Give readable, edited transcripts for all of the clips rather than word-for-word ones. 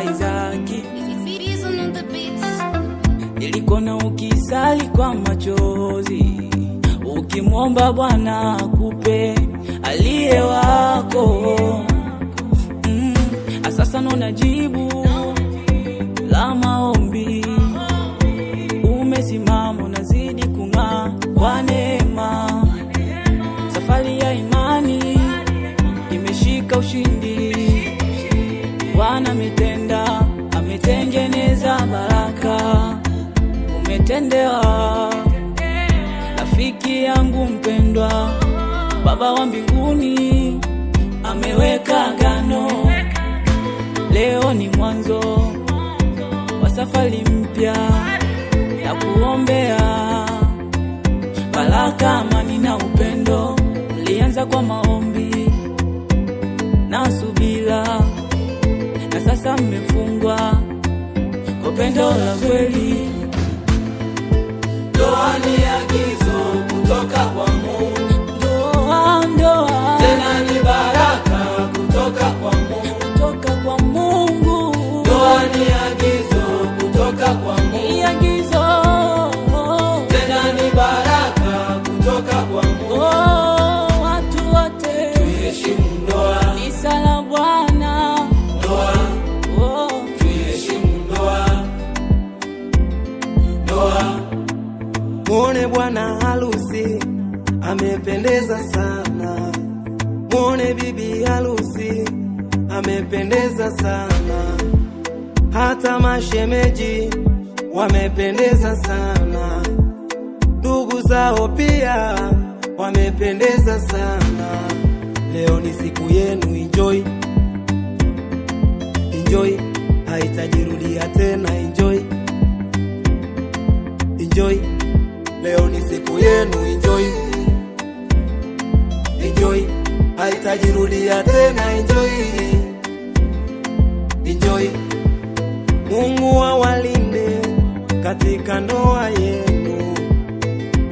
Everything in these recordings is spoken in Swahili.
Isaac. Nilikona ukisali kwa machozi, ukimwomba Bwana akupe aliye wako. Sasa naona jibu la maombi, umesimama unazidi kung'aa kwa neema. Safari ya imani imeshika ushindi, Bwana ametenda, ametengeneza baraka. Umetendewa rafiki yangu mpendwa, Baba wa mbinguni ameweka agano. Leo ni mwanzo wa safari mpya, na kuombea baraka, amani na upendo. Ulianza kwa maombi na subira, na sasa mmefungwa kwa pendo la kweli. Ndoa ni agizo kutoka kwa Mungu. Ndoa tena ni baraka kutoka kwa Mungu. Kutoka kwa Mungu. Ndoa ni agizo kutoka kwa Mungu. Ni agizo. Tena ni baraka kutoka kwa Mungu. Watu wote tuheshimu ndoa. Ni sala Bwana. Ndoa. Tuheshimu ndoa. Ndoa. Muone bwana harusi amependeza sana, muone bibi harusi amependeza sana, hata mashemeji wamependeza sana, ndugu zao pia wamependeza sana. Leo ni siku yenu, enjoy, enjoy, haitajirudia tena. Enjoy, enjoy, leo ni siku yenu. Enjoy, enjoy, haitajirudia tena. Enjoy, enjoy. Mungu awalinde katika ndoa yenu,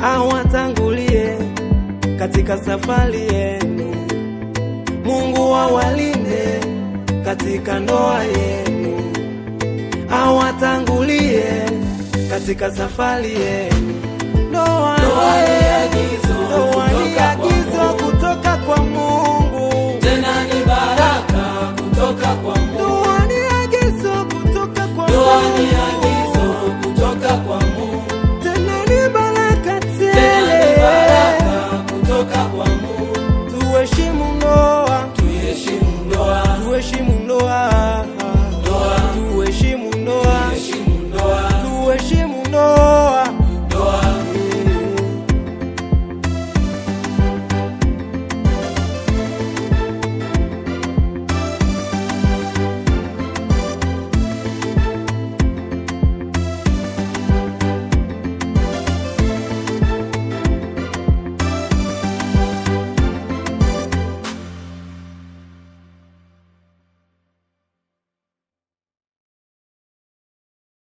awatangulie katika safari yenu. Mungu awalinde katika ndoa yenu, awatangulie katika safari yenu. Ndoa ni agizo kutoka kwa Mungu. Tena ni baraka kutoka kwa